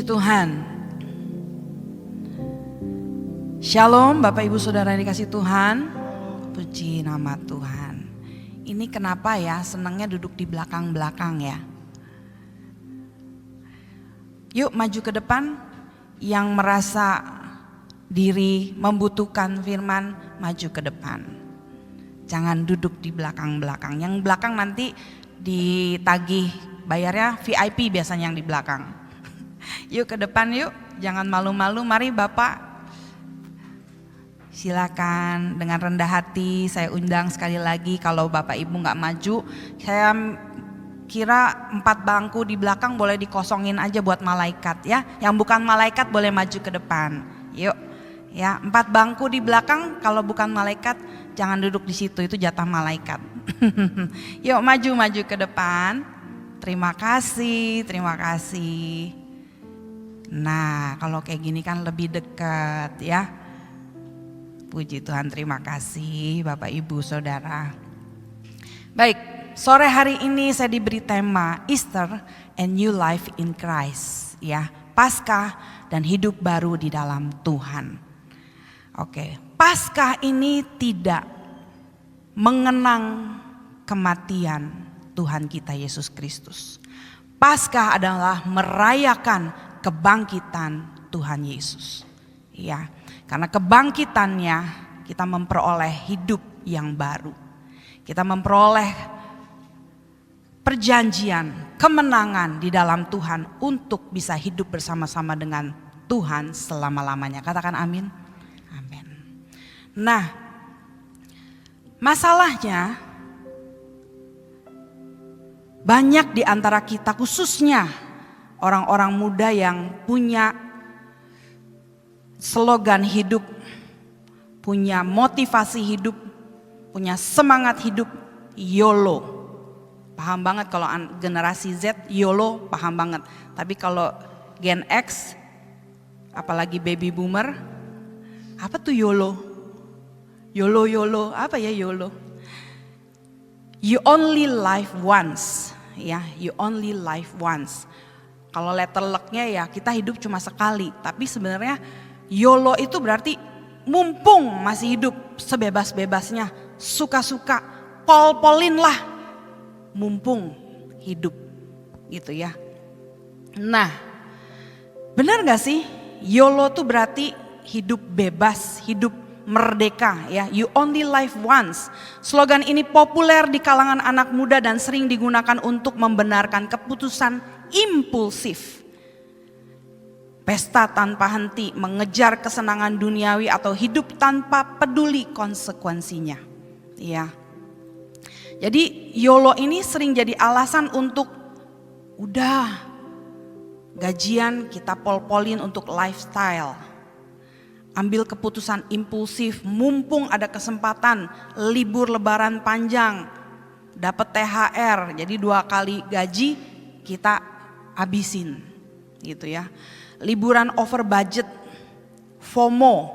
Tuhan. Shalom Bapak Ibu Saudara yang dikasih Tuhan. Puji nama Tuhan. Ini kenapa ya senangnya duduk di belakang-belakang ya. Yuk maju ke depan. Yang merasa diri membutuhkan firman, maju ke depan. Jangan duduk di belakang-belakang. Yang belakang nanti ditagih bayarnya VIP biasanya yang di belakang. Yuk ke depan yuk, jangan malu-malu. Mari Bapak, silakan dengan rendah hati. Saya undang sekali lagi, kalau Bapak Ibu nggak maju, saya kira 4 bangku di belakang boleh dikosongin aja buat malaikat ya. Yang bukan malaikat boleh maju ke depan. Yuk ya, 4 bangku di belakang, kalau bukan malaikat jangan duduk di situ, itu jatah malaikat. Yuk maju ke depan. Terima kasih, terima kasih. Nah, kalau kayak gini kan lebih dekat ya. Puji Tuhan, terima kasih Bapak Ibu Saudara. Baik, sore hari ini saya diberi tema Easter and New Life in Christ ya. Paskah dan hidup baru di dalam Tuhan. Oke, Paskah ini tidak mengenang kematian Tuhan kita Yesus Kristus. Paskah adalah merayakan kebangkitan Tuhan Yesus. Ya, karena kebangkitannya kita memperoleh hidup yang baru. Kita memperoleh perjanjian, kemenangan di dalam Tuhan untuk bisa hidup bersama-sama dengan Tuhan selama-lamanya. Katakan amin. Amin. Nah, masalahnya banyak di antara kita, khususnya orang-orang muda yang punya slogan hidup, punya motivasi hidup, punya semangat hidup, YOLO. Paham banget kalau generasi Z, YOLO paham banget. Tapi kalau Gen X, apalagi baby boomer, apa tuh YOLO? YOLO, apa ya YOLO? You only live once, ya, you only live once. Kalau letter luck-nya ya kita hidup cuma sekali, tapi sebenarnya YOLO itu berarti mumpung masih hidup sebebas-bebasnya, suka-suka, pol-polin lah, mumpung hidup gitu ya. Nah, benar gak sih YOLO tuh berarti hidup bebas, hidup merdeka ya. You only live once. Slogan ini populer di kalangan anak muda dan sering digunakan untuk membenarkan keputusan impulsif, pesta tanpa henti, mengejar kesenangan duniawi atau hidup tanpa peduli konsekuensinya. Ya. Jadi YOLO ini sering jadi alasan untuk udah gajian kita pol-polin untuk lifestyle. Ambil keputusan impulsif, mumpung ada kesempatan libur lebaran panjang, dapat THR, jadi 2 kali gaji kita habisin gitu ya. Liburan over budget, FOMO.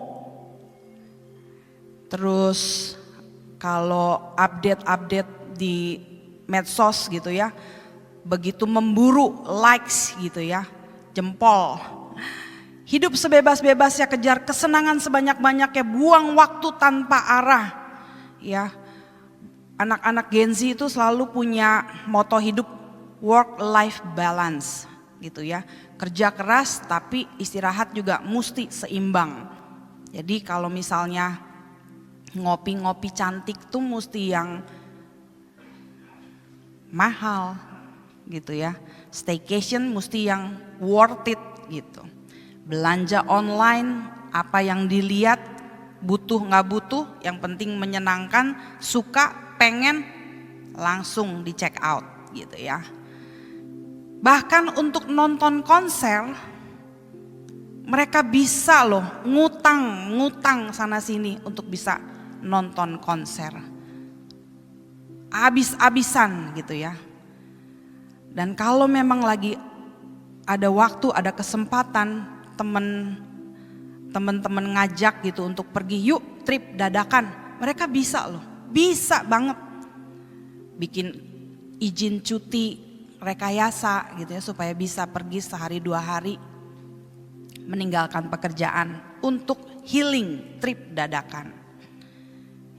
Terus kalau update di medsos gitu ya, begitu memburu likes gitu ya, jempol. Hidup sebebas-bebasnya, kejar kesenangan sebanyak-banyaknya, buang waktu tanpa arah. Ya, anak-anak Gen Z itu selalu punya moto hidup work-life balance gitu ya. Kerja keras tapi istirahat juga mesti seimbang. Jadi kalau misalnya ngopi-ngopi cantik tuh mesti yang mahal gitu ya. Staycation mesti yang worth it gitu. Belanja online, apa yang dilihat, butuh nggak butuh, yang penting menyenangkan, suka, pengen, langsung di check out gitu ya. Bahkan untuk nonton konser, mereka bisa loh ngutang sana sini untuk bisa nonton konser. Habis-habisan gitu ya. Dan kalau memang lagi ada waktu, ada kesempatan, teman-teman ngajak gitu untuk pergi, yuk trip dadakan, mereka bisa loh, bisa banget bikin izin cuti rekayasa gitu ya, supaya bisa pergi sehari 2 hari meninggalkan pekerjaan untuk healing trip dadakan.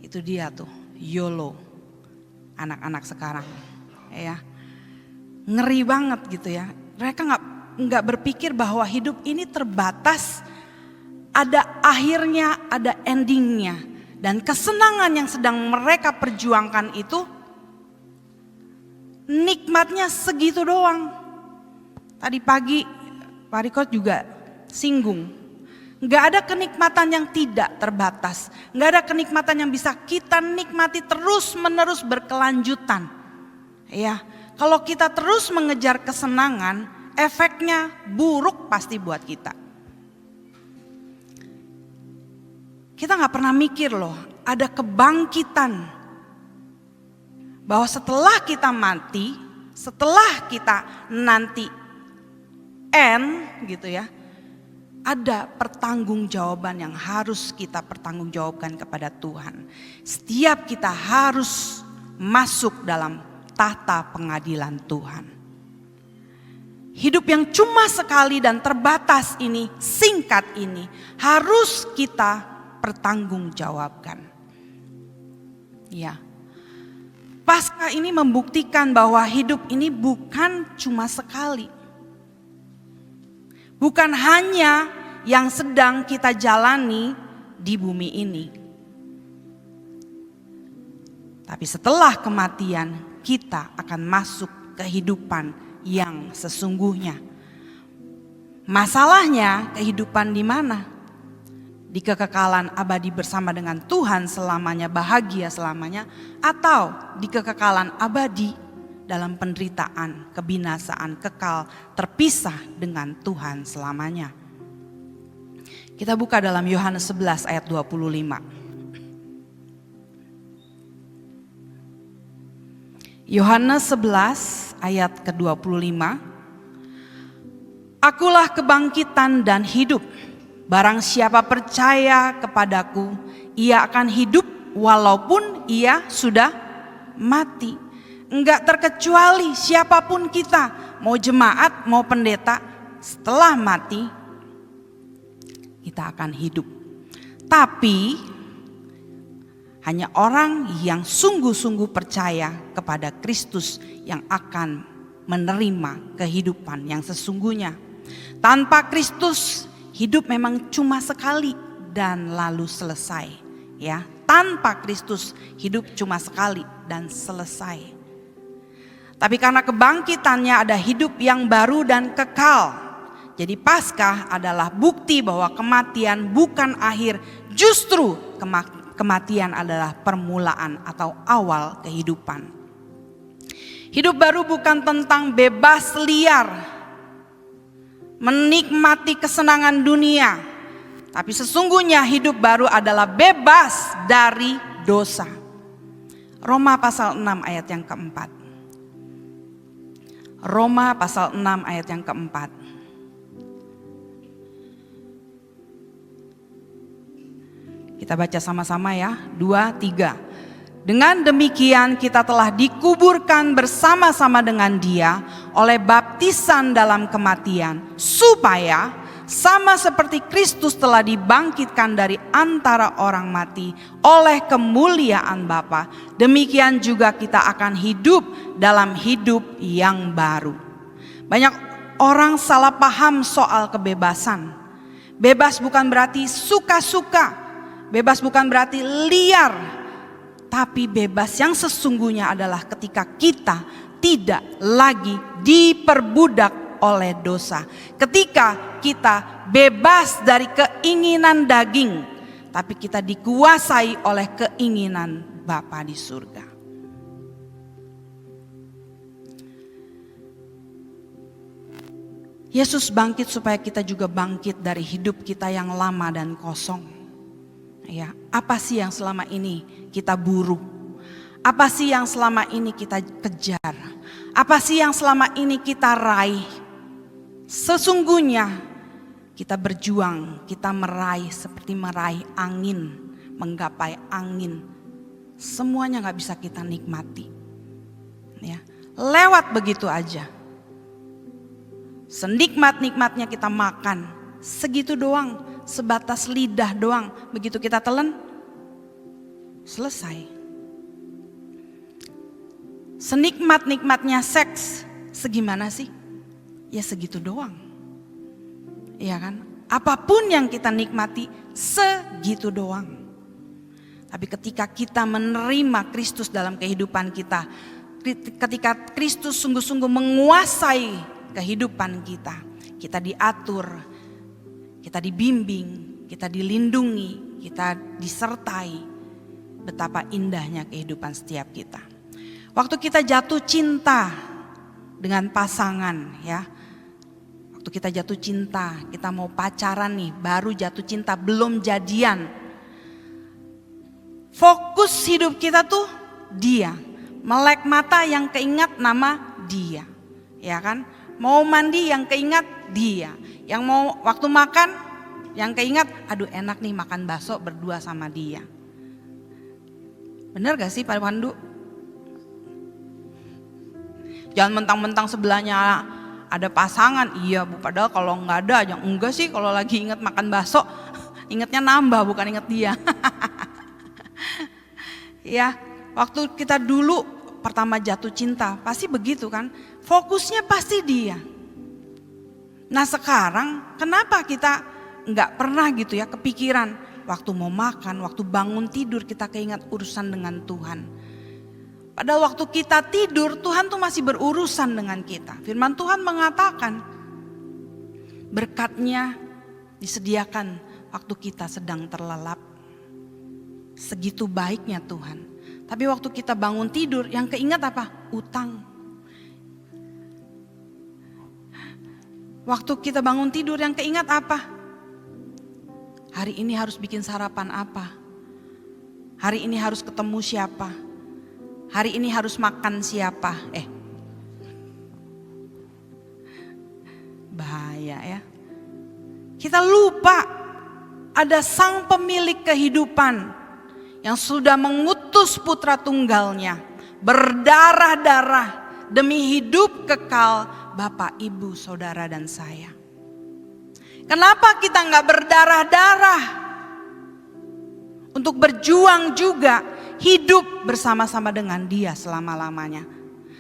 Itu dia tuh YOLO anak-anak sekarang, ya. Ngeri banget gitu ya. Mereka nggak berpikir bahwa hidup ini terbatas, ada akhirnya, ada endingnya, dan kesenangan yang sedang mereka perjuangkan itu nikmatnya segitu doang. Tadi pagi Pak Riko juga singgung, nggak ada kenikmatan yang tidak terbatas, nggak ada kenikmatan yang bisa kita nikmati terus menerus berkelanjutan. Ya, kalau kita terus mengejar kesenangan, efeknya buruk pasti buat kita. Kita nggak pernah mikir loh, ada kebangkitan bahwa setelah kita mati, setelah kita nanti gitu ya, ada pertanggungjawaban yang harus kita pertanggungjawabkan kepada Tuhan. Setiap kita harus masuk dalam tahta pengadilan Tuhan. Hidup yang cuma sekali dan terbatas ini, singkat ini, harus kita pertanggungjawabkan. Ya. Paskah ini membuktikan bahwa hidup ini bukan cuma sekali. Bukan hanya yang sedang kita jalani di bumi ini. Tapi setelah kematian kita akan masuk kehidupan yang sesungguhnya. Masalahnya kehidupan di mana? Di kekekalan abadi bersama dengan Tuhan selamanya, bahagia selamanya, atau di kekekalan abadi dalam penderitaan, kebinasaan, kekal, terpisah dengan Tuhan selamanya. Kita buka dalam Yohanes 11 ayat 25. Yohanes 11 ayat ke-25. Akulah kebangkitan dan hidup. Barang siapa percaya kepadaku, ia akan hidup walaupun ia sudah mati. Enggak terkecuali siapapun kita, mau jemaat, mau pendeta, setelah mati kita akan hidup. Tapi hanya orang yang sungguh-sungguh percaya kepada Kristus yang akan menerima kehidupan yang sesungguhnya. Tanpa Kristus hidup memang cuma sekali dan lalu selesai, ya. Tanpa Kristus hidup cuma sekali dan selesai. Tapi karena kebangkitannya ada hidup yang baru dan kekal. Jadi Paskah adalah bukti bahwa kematian bukan akhir, justru kematian adalah permulaan atau awal kehidupan. Hidup baru bukan tentang bebas liar, menikmati kesenangan dunia. Tapi sesungguhnya hidup baru adalah bebas dari dosa. Roma pasal 6 ayat yang keempat. Roma pasal 6 ayat yang keempat. Kita baca sama-sama ya, 2, 3. Dengan demikian kita telah dikuburkan bersama-sama dengan Dia oleh baptisan dalam kematian, supaya sama seperti Kristus telah dibangkitkan dari antara orang mati oleh kemuliaan Bapa, demikian juga kita akan hidup dalam hidup yang baru. Banyak orang salah paham soal kebebasan. Bebas bukan berarti suka-suka, bebas bukan berarti liar, tapi bebas yang sesungguhnya adalah ketika kita tidak lagi diperbudak oleh dosa. Ketika kita bebas dari keinginan daging, tapi kita dikuasai oleh keinginan Bapa di surga. Yesus bangkit supaya kita juga bangkit dari hidup kita yang lama dan kosong. Ya, apa sih yang selama ini kita buru? Apa sih yang selama ini kita kejar? Apa sih yang selama ini kita raih? Sesungguhnya kita berjuang, kita meraih seperti meraih angin, menggapai angin. Semuanya gak bisa kita nikmati. Ya, lewat begitu aja. Senikmat-nikmatnya kita makan, segitu doang, sebatas lidah doang. Begitu kita telan, selesai. Senikmat-nikmatnya seks, segimana sih? Ya segitu doang. Iya kan? Apapun yang kita nikmati, segitu doang. Tapi ketika kita menerima Kristus dalam kehidupan kita, ketika Kristus sungguh-sungguh menguasai kehidupan kita, kita diatur, kita dibimbing, kita dilindungi, kita disertai. Betapa indahnya kehidupan setiap kita. Waktu kita jatuh cinta dengan pasangan, ya. Waktu kita jatuh cinta, kita mau pacaran nih, baru jatuh cinta, belum jadian. Fokus hidup kita tuh dia. Melek mata yang keingat nama dia. Ya kan? Mau mandi yang keingat dia. Yang mau waktu makan yang keingat, aduh enak nih makan bakso berdua sama dia. Bener gak sih Pak Pandu? Jangan mentang-mentang sebelahnya ada pasangan, iya Bu, padahal kalau nggak ada aja. Enggak sih, kalau lagi ingat makan bakso, ingatnya nambah bukan ingat dia. Ya, waktu kita dulu pertama jatuh cinta, pasti begitu kan? Fokusnya pasti dia. Nah sekarang, kenapa kita nggak pernah gitu ya kepikiran, waktu mau makan, waktu bangun tidur kita keingat urusan dengan Tuhan. Padahal waktu kita tidur, Tuhan tuh masih berurusan dengan kita. Firman Tuhan mengatakan, berkatnya disediakan waktu kita sedang terlelap. Segitu baiknya Tuhan. Tapi waktu kita bangun tidur, yang keingat apa? Utang. Waktu kita bangun tidur, yang keingat apa? Hari ini harus bikin sarapan apa? Hari ini harus ketemu siapa? Hari ini harus makan siapa? Bahaya ya. Kita lupa ada sang pemilik kehidupan yang sudah mengutus putra tunggalnya berdarah-darah demi hidup kekal Bapak, Ibu, Saudara dan saya. Kenapa kita nggak berdarah-darah untuk berjuang juga hidup bersama-sama dengan Dia selama-lamanya?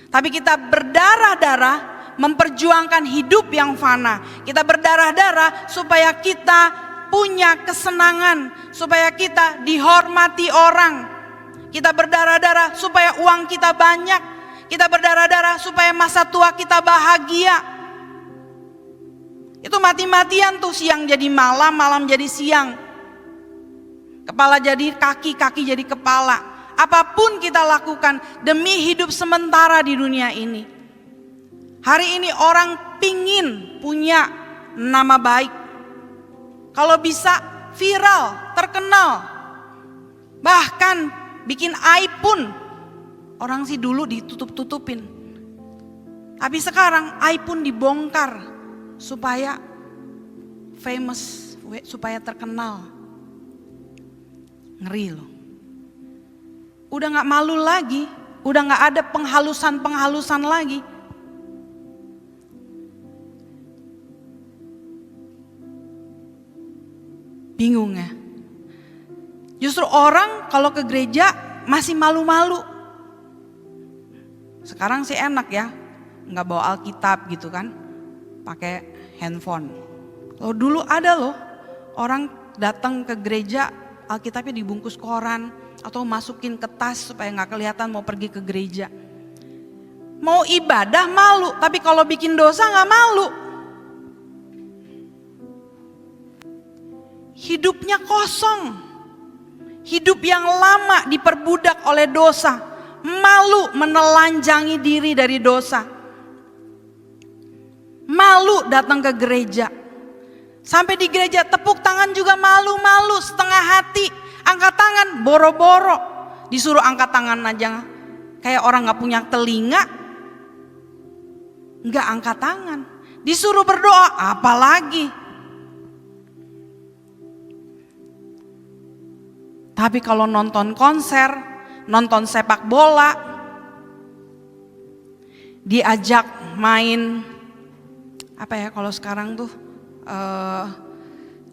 Tapi kita berdarah-darah memperjuangkan hidup yang fana. Kita berdarah-darah supaya kita punya kesenangan, supaya kita dihormati orang. Kita berdarah-darah supaya uang kita banyak. Kita berdarah-darah supaya masa tua kita bahagia. Itu mati-matian tuh, siang jadi malam, malam jadi siang. Kepala jadi kaki, kaki jadi kepala. Apapun kita lakukan demi hidup sementara di dunia ini. Hari ini orang pingin punya nama baik. Kalau bisa viral, terkenal. Bahkan bikin aib pun. Orang sih dulu ditutup-tutupin. Tapi sekarang aib pun dibongkar. Supaya famous, supaya terkenal. Ngeri loh. Udah gak malu lagi. Udah gak ada penghalusan-penghalusan lagi. Bingung ya. Justru orang kalau ke gereja masih malu-malu. Sekarang sih enak ya, nggak bawa Alkitab gitu kan, pakai handphone. Loh dulu ada loh orang datang ke gereja Alkitabnya dibungkus koran atau masukin ke tas supaya nggak kelihatan mau pergi ke gereja. Mau ibadah malu, tapi kalau bikin dosa nggak malu. Hidupnya kosong, hidup yang lama diperbudak oleh dosa, malu menelanjangi diri dari dosa, malu datang ke gereja, sampai di gereja tepuk tangan juga malu-malu, setengah hati, angkat tangan boro-boro, disuruh angkat tangan aja kayak orang gak punya telinga, gak angkat tangan, disuruh berdoa apalagi. Tapi kalau nonton konser, nonton sepak bola, diajak main apa ya kalau sekarang tuh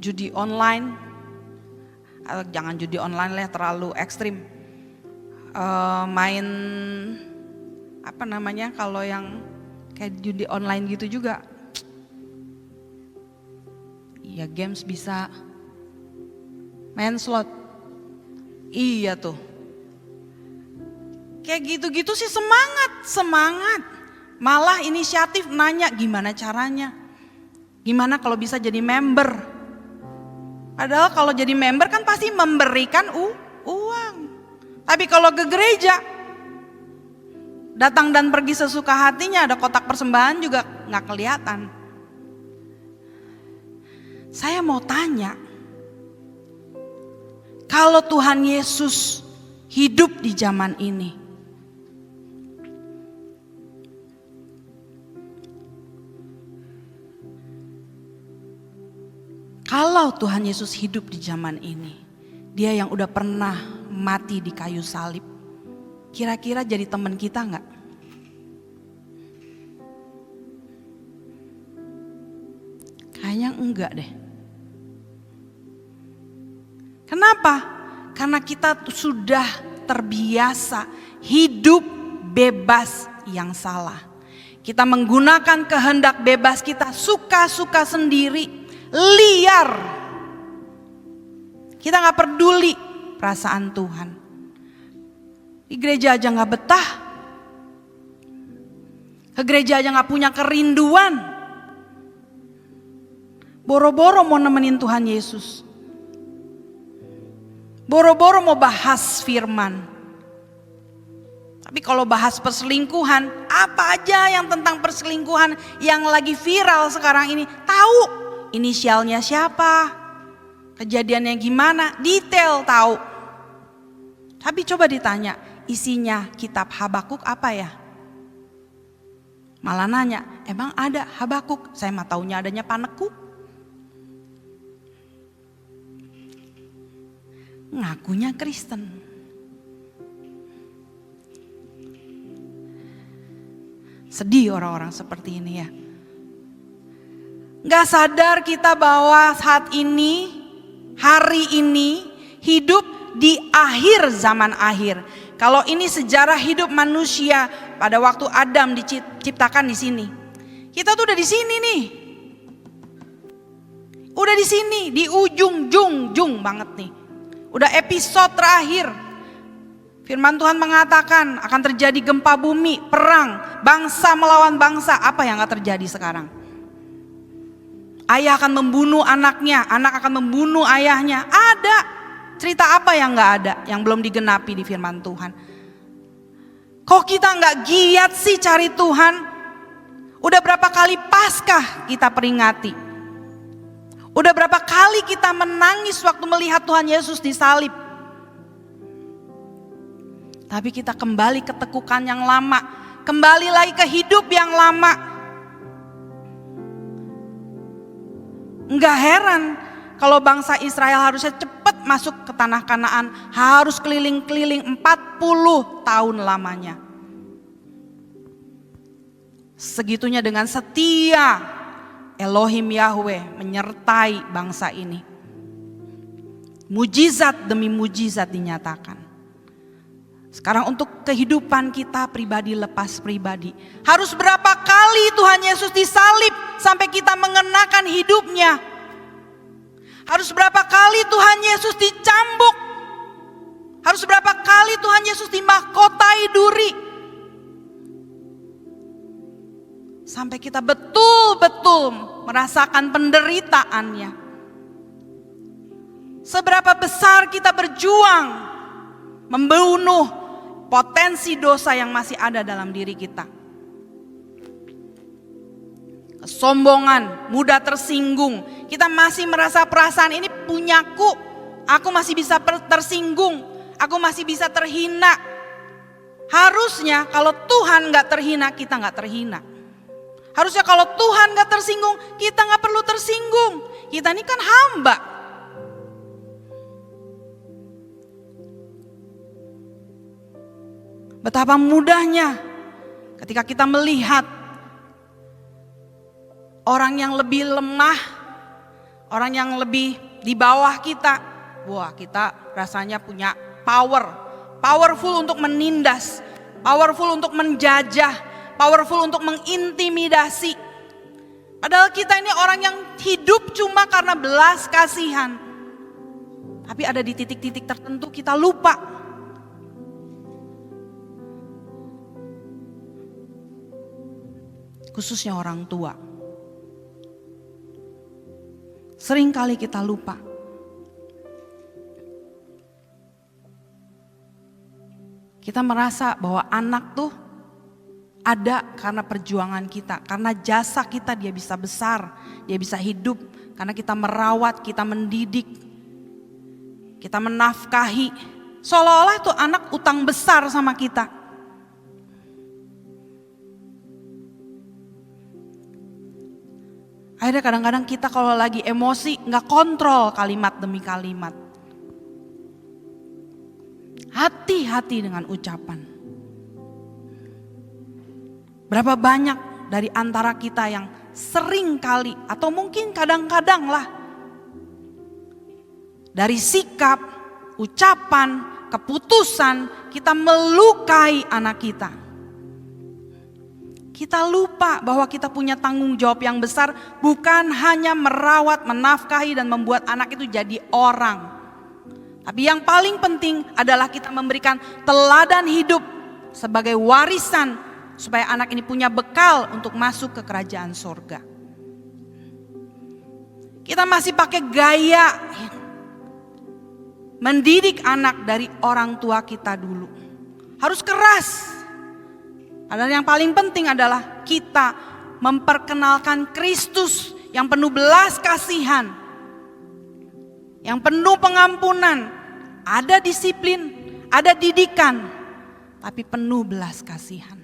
judi online, jangan judi online lah terlalu ekstrim. Main apa namanya kalau yang kayak judi online gitu juga. Iya, games bisa. Main slot. Iya tuh. Kayak gitu-gitu sih semangat. Malah inisiatif nanya gimana caranya. Gimana kalau bisa jadi member. Padahal kalau jadi member kan pasti memberikan uang. Tapi kalau ke gereja, datang dan pergi sesuka hatinya, ada kotak persembahan juga gak kelihatan. Saya mau tanya, kalau Tuhan Yesus hidup di zaman ini, kalau Tuhan Yesus hidup di zaman ini, Dia yang udah pernah mati di kayu salib, kira-kira jadi teman kita gak? Kayaknya enggak deh. Kenapa? Karena kita sudah terbiasa hidup bebas yang salah. Kita menggunakan kehendak bebas kita, suka-suka sendiri, liar. Kita gak peduli perasaan Tuhan. Di gereja aja gak betah. Ke gereja aja gak punya kerinduan. Boro-boro mau nemenin Tuhan Yesus. Boro-boro mau bahas firman. Tapi kalau bahas perselingkuhan, apa aja yang tentang perselingkuhan yang lagi viral sekarang ini, tahu inisialnya siapa, kejadiannya gimana, detail tahu. Tapi coba ditanya, isinya kitab Habakuk apa ya? Malah nanya, emang ada Habakuk? Saya mah taunya adanya Panekuk. Ngakunya Kristen. Sedih orang-orang seperti ini ya. Gak sadar kita bahwa saat ini, hari ini hidup di akhir zaman akhir. Kalau ini sejarah hidup manusia pada waktu Adam diciptakan di sini. Kita tuh udah di sini nih. Udah di sini, di ujung jung banget nih. Udah episode terakhir. Firman Tuhan mengatakan akan terjadi gempa bumi, perang, bangsa melawan bangsa. Apa yang akan terjadi sekarang? Ayah akan membunuh anaknya, anak akan membunuh ayahnya. Ada cerita apa yang gak ada, yang belum digenapi di firman Tuhan? Kok kita gak giat sih cari Tuhan? Udah berapa kali Paskah kita peringati? Udah berapa kali kita menangis waktu melihat Tuhan Yesus disalib? Tapi kita kembali ke tekukan yang lama, kembali lagi ke hidup yang lama. Enggak heran kalau bangsa Israel harusnya cepat masuk ke tanah Kanaan, harus keliling-keliling 40 tahun lamanya. Segitunya dengan setia Elohim Yahweh menyertai bangsa ini. Mujizat demi mujizat dinyatakan. Sekarang untuk kehidupan kita pribadi lepas pribadi. Harus berapa kali Tuhan Yesus disalib sampai kita mengenakan hidupnya? Harus berapa kali Tuhan Yesus dicambuk? Harus berapa kali Tuhan Yesus dimahkotai duri? Sampai kita betul-betul merasakan penderitaannya. Seberapa besar kita berjuang membunuh potensi dosa yang masih ada dalam diri kita. Kesombongan, mudah tersinggung. Kita masih merasa perasaan ini punyaku. Aku masih bisa tersinggung. Aku masih bisa terhina. Harusnya kalau Tuhan gak terhina, kita gak terhina. Harusnya kalau Tuhan gak tersinggung, kita gak perlu tersinggung. Kita ini kan hamba. Betapa mudahnya ketika kita melihat orang yang lebih lemah, orang yang lebih di bawah kita. Wah, kita rasanya punya powerful untuk menindas, powerful untuk menjajah, powerful untuk mengintimidasi. Padahal kita ini orang yang hidup cuma karena belas kasihan. Tapi ada di titik-titik tertentu kita lupa. Khususnya orang tua. Seringkali kita lupa. Kita merasa bahwa anak tuh ada karena perjuangan kita, karena jasa kita dia bisa besar, dia bisa hidup, karena kita merawat, kita mendidik, kita menafkahi. Seolah-olah tuh anak utang besar sama kita. Akhirnya kadang-kadang kita kalau lagi emosi gak kontrol kalimat demi kalimat. Hati-hati dengan ucapan. Berapa banyak dari antara kita yang sering kali atau mungkin kadang-kadang lah dari sikap, ucapan, keputusan kita melukai anak kita. Kita lupa bahwa kita punya tanggung jawab yang besar, bukan hanya merawat, menafkahi dan membuat anak itu jadi orang. Tapi yang paling penting adalah kita memberikan teladan hidup sebagai warisan supaya anak ini punya bekal untuk masuk ke kerajaan surga. Kita masih pakai gaya mendidik anak dari orang tua kita dulu. Harus keras. Padahal yang paling penting adalah kita memperkenalkan Kristus yang penuh belas kasihan, yang penuh pengampunan, ada disiplin, ada didikan, tapi penuh belas kasihan.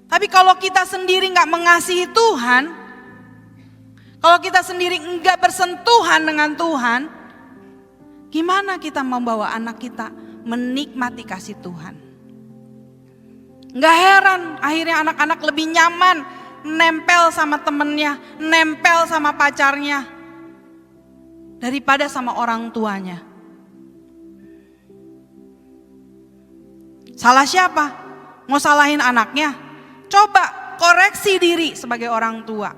Tapi kalau kita sendiri gak mengasihi Tuhan, kalau kita sendiri enggak bersentuhan dengan Tuhan, gimana kita membawa anak kita menikmati kasih Tuhan? Gak heran akhirnya anak-anak lebih nyaman nempel sama temennya, nempel sama pacarnya daripada sama orang tuanya. Salah siapa? Mau salahin anaknya? Coba koreksi diri sebagai orang tua.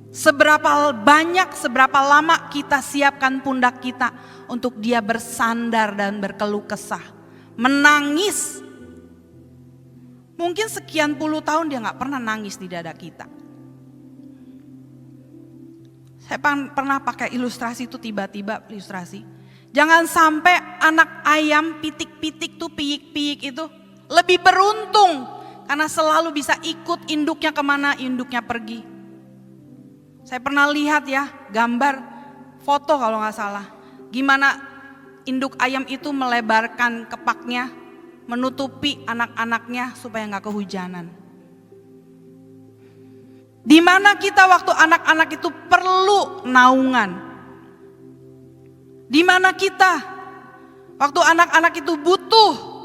Seberapa banyak, seberapa lama kita siapkan pundak kita untuk dia bersandar dan berkeluh kesah. Menangis. Mungkin sekian puluh tahun dia gak pernah nangis di dada kita. Saya pernah pakai ilustrasi itu, tiba-tiba ilustrasi. Jangan sampai anak ayam pitik-pitik tuh, piyik-piyik itu lebih beruntung karena selalu bisa ikut induknya kemana induknya pergi. Saya pernah lihat ya gambar, foto kalau gak salah. Gimana induk ayam itu melebarkan kepaknya, menutupi anak-anaknya supaya gak kehujanan. Di mana kita waktu anak-anak itu perlu naungan? Di mana kita waktu anak-anak itu butuh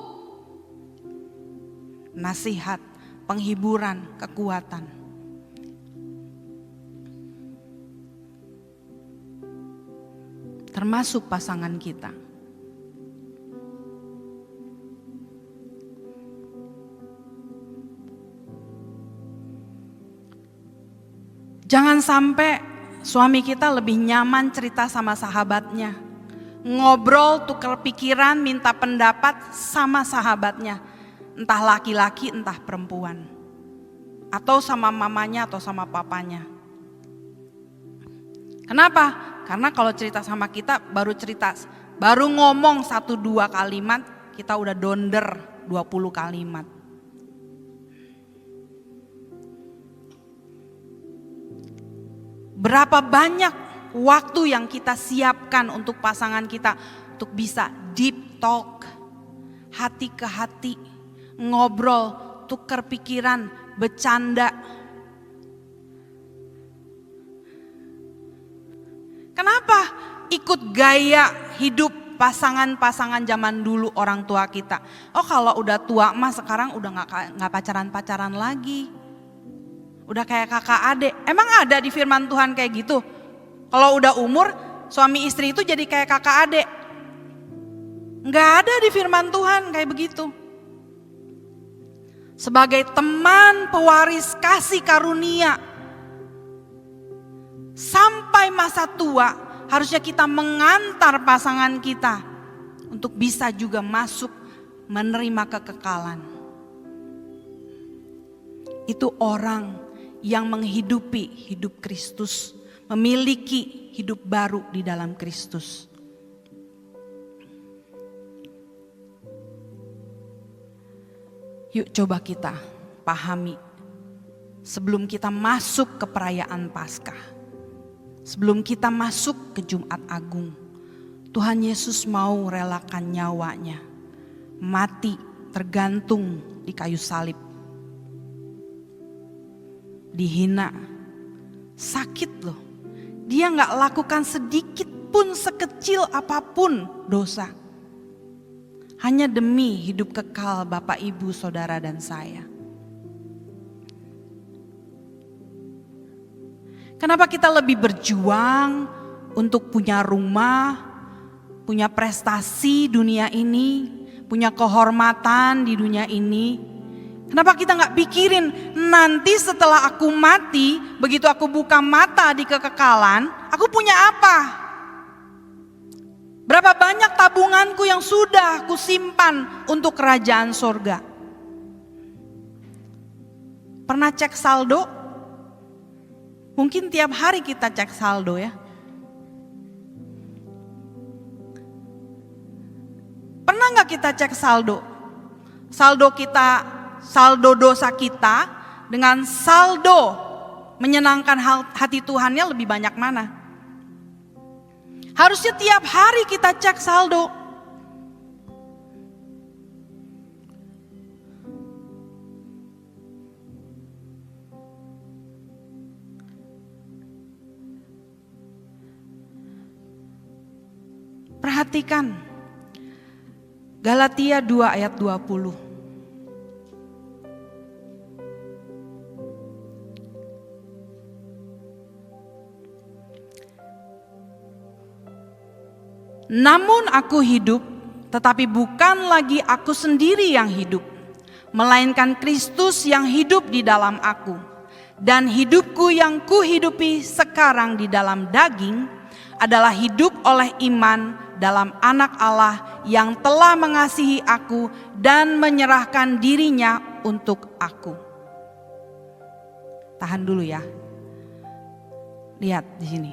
nasihat, penghiburan, kekuatan? Termasuk pasangan kita. Jangan sampai suami kita lebih nyaman cerita sama sahabatnya, ngobrol, tukar pikiran, minta pendapat sama sahabatnya, entah laki-laki entah perempuan, atau sama mamanya atau sama papanya. Kenapa? Karena kalau cerita sama kita baru ngomong 1-2 kalimat, kita udah donder 20 kalimat. Berapa banyak waktu yang kita siapkan untuk pasangan kita untuk bisa deep talk, hati ke hati, ngobrol, tukar pikiran, bercanda. Kenapa ikut gaya hidup pasangan-pasangan zaman dulu orang tua kita? Oh kalau udah tua mah sekarang udah gak pacaran-pacaran lagi. Udah kayak kakak adik. Emang ada di firman Tuhan kayak gitu? Kalau udah umur, suami istri itu jadi kayak kakak adik. Enggak ada di firman Tuhan kayak begitu. Sebagai teman pewaris kasih karunia, sampai masa tua harusnya kita mengantar pasangan kita untuk bisa juga masuk menerima kekekalan. Itu orang yang menghidupi hidup Kristus, memiliki hidup baru di dalam Kristus. Yuk coba kita pahami sebelum kita masuk ke perayaan Paskah, sebelum kita masuk ke Jumat Agung, Tuhan Yesus mau relakan nyawanya, mati tergantung di kayu salib. Dihina, sakit loh. Dia gak lakukan sedikit pun sekecil apapun dosa. Hanya demi hidup kekal Bapak, Ibu, Saudara, dan saya. Kenapa kita lebih berjuang untuk punya rumah, punya prestasi dunia ini, punya kehormatan di dunia ini? Kenapa kita gak pikirin nanti setelah aku mati, begitu aku buka mata di kekekalan, aku punya apa? Berapa banyak tabunganku yang sudah aku simpan untuk kerajaan sorga? Pernah cek saldo? Mungkin tiap hari kita cek saldo ya. Pernah gak kita cek saldo? Saldo kita, saldo dosa kita dengan saldo menyenangkan hati Tuhannya lebih banyak mana? Harusnya tiap hari kita cek saldo. Perhatikan Galatia 2 ayat 20. Namun aku hidup, tetapi bukan lagi aku sendiri yang hidup, melainkan Kristus yang hidup di dalam aku. Dan hidupku yang kuhidupi sekarang di dalam daging adalah hidup oleh iman dalam Anak Allah yang telah mengasihi aku dan menyerahkan dirinya untuk aku. Tahan dulu ya. Lihat di sini.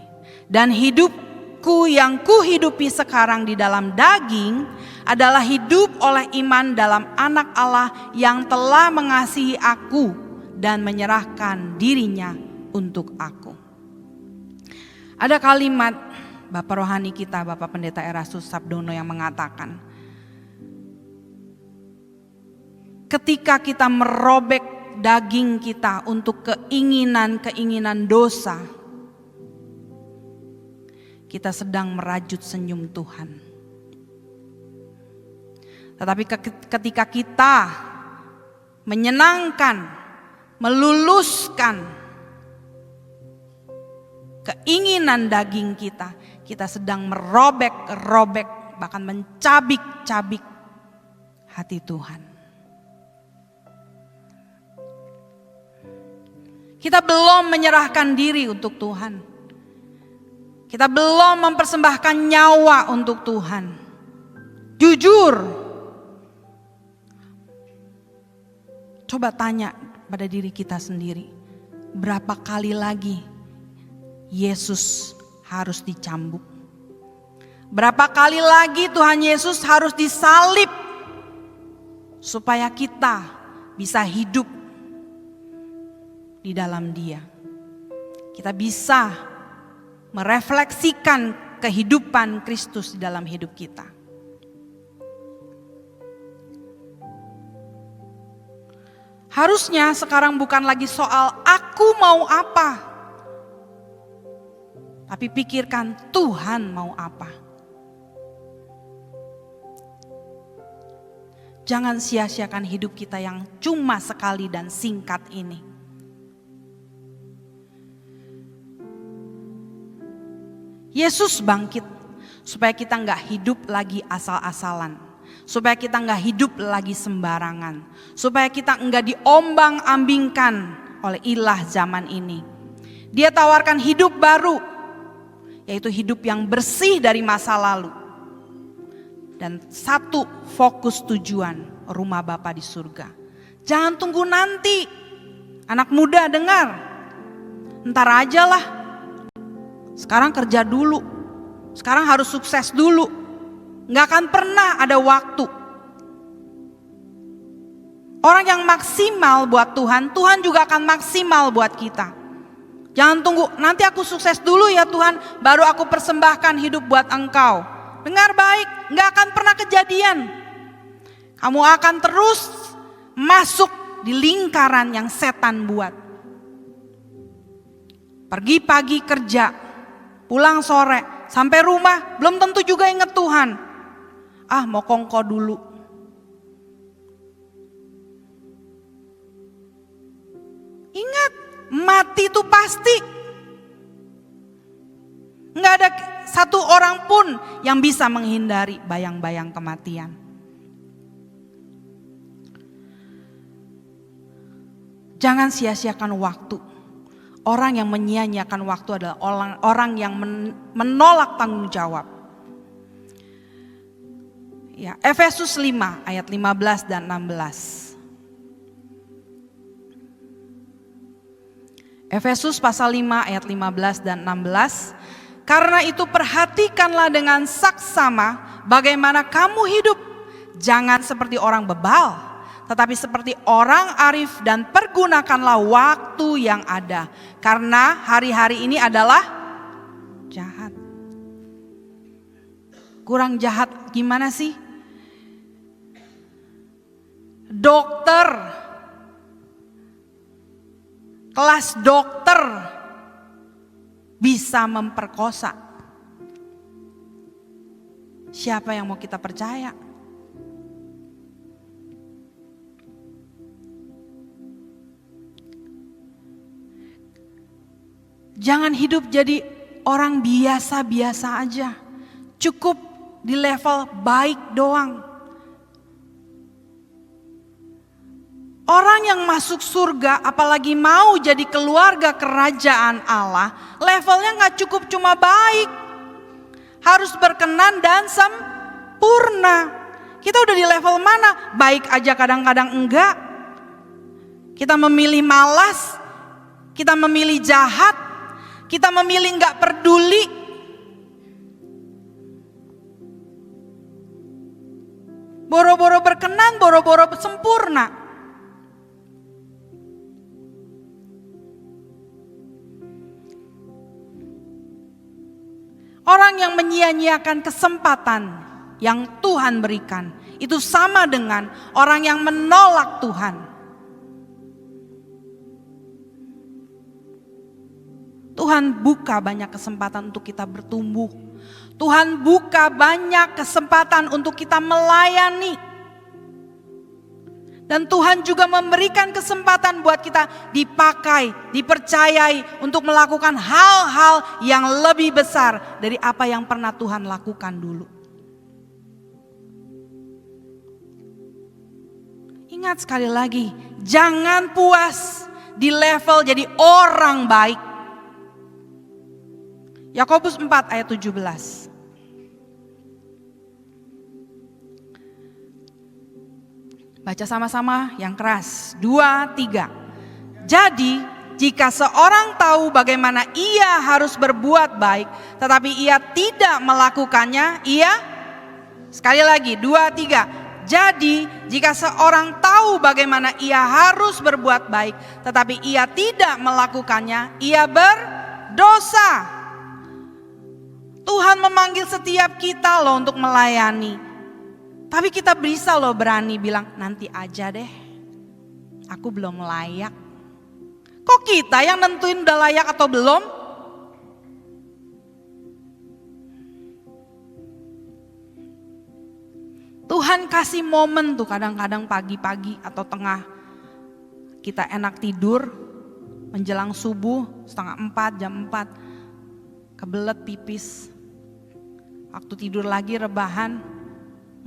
Dan hidupku yang kuhidupi sekarang di dalam daging adalah hidup oleh iman dalam Anak Allah yang telah mengasihi aku dan menyerahkan dirinya untuk aku. Ada kalimat Bapak rohani kita, Bapak Pendeta Erastus Sabdono yang mengatakan, ketika kita merobek daging kita untuk keinginan-keinginan dosa, kita sedang merajut senyum Tuhan. Tetapi ketika kita menyenangkan, meluluskan keinginan daging kita, kita sedang merobek-robek, bahkan mencabik-cabik hati Tuhan. Kita belum menyerahkan diri untuk Tuhan. Kita belum mempersembahkan nyawa untuk Tuhan. Jujur. Coba tanya pada diri kita sendiri. Berapa kali lagi Yesus harus dicambuk? Berapa kali lagi Tuhan Yesus harus disalib supaya kita bisa hidup di dalam Dia? Kita bisa merefleksikan kehidupan Kristus di dalam hidup kita. Harusnya sekarang bukan lagi soal aku mau apa, tapi pikirkan Tuhan mau apa. Jangan sia-siakan hidup kita yang cuma sekali dan singkat ini. Yesus bangkit supaya kita nggak hidup lagi asal-asalan. Supaya kita nggak hidup lagi sembarangan. Supaya kita nggak diombang-ambingkan oleh ilah zaman ini. Dia tawarkan hidup baru, yaitu hidup yang bersih dari masa lalu. Dan satu fokus tujuan, rumah Bapa di surga. Jangan tunggu nanti. Anak muda dengar, ntar aja lah. Sekarang kerja dulu. Sekarang harus sukses dulu. Gak akan pernah ada waktu. Orang yang maksimal buat Tuhan, Tuhan juga akan maksimal buat kita. Jangan tunggu, nanti aku sukses dulu ya Tuhan, baru aku persembahkan hidup buat Engkau. Dengar baik, gak akan pernah kejadian. Kamu akan terus masuk di lingkaran yang setan buat. Pergi pagi kerja, pulang sore, sampai rumah belum tentu juga ingat Tuhan. Mau kongko dulu. Ingat, mati itu pasti. Nggak ada satu orang pun yang bisa menghindari bayang-bayang kematian. Jangan sia-siakan waktu. Orang yang menyia-nyiakan waktu adalah orang yang menolak tanggung jawab. Ya, Efesus 5 ayat 15 dan 16. Efesus pasal 5 ayat 15 dan 16. Karena itu perhatikanlah dengan saksama bagaimana kamu hidup. Jangan seperti orang bebal, tetapi seperti orang arif, dan pergunakanlah waktu yang ada. Karena hari-hari ini adalah jahat. Kurang jahat gimana sih? Dokter, kelas dokter bisa memperkosa. Siapa yang mau kita percaya? Jangan hidup jadi orang biasa-biasa aja. Cukup di level baik doang. Orang yang masuk surga, apalagi mau jadi keluarga kerajaan Allah, levelnya gak cukup cuma baik. Harus berkenan dan sempurna. Kita udah di level mana? Baik aja kadang-kadang enggak. Kita memilih malas, kita memilih jahat, kita memilih gak peduli. Boro-boro berkenan, boro-boro sempurna. Orang yang menyia-nyiakan kesempatan yang Tuhan berikan, itu sama dengan orang yang menolak Tuhan. Tuhan buka banyak kesempatan untuk kita bertumbuh. Tuhan buka banyak kesempatan untuk kita melayani. Dan Tuhan juga memberikan kesempatan buat kita dipakai, dipercayai untuk melakukan hal-hal yang lebih besar dari apa yang pernah Tuhan lakukan dulu. Ingat sekali lagi, jangan puas di level jadi orang baik. Yakobus 4 ayat 17. Baca sama-sama yang keras. 2, 3. Jadi jika seorang tahu bagaimana ia harus berbuat baik, tetapi ia tidak melakukannya, sekali lagi 2, 3. Jadi jika seorang tahu bagaimana ia harus berbuat baik, tetapi ia tidak melakukannya, ia berdosa. Tuhan memanggil setiap kita loh untuk melayani. Tapi kita bisa loh berani bilang, nanti aja deh, aku belum layak. Kok kita yang nentuin udah layak atau belum? Tuhan kasih momen tuh kadang-kadang pagi-pagi atau tengah kita enak tidur menjelang subuh 3:30 jam 4. kebelet pipis, waktu tidur lagi rebahan,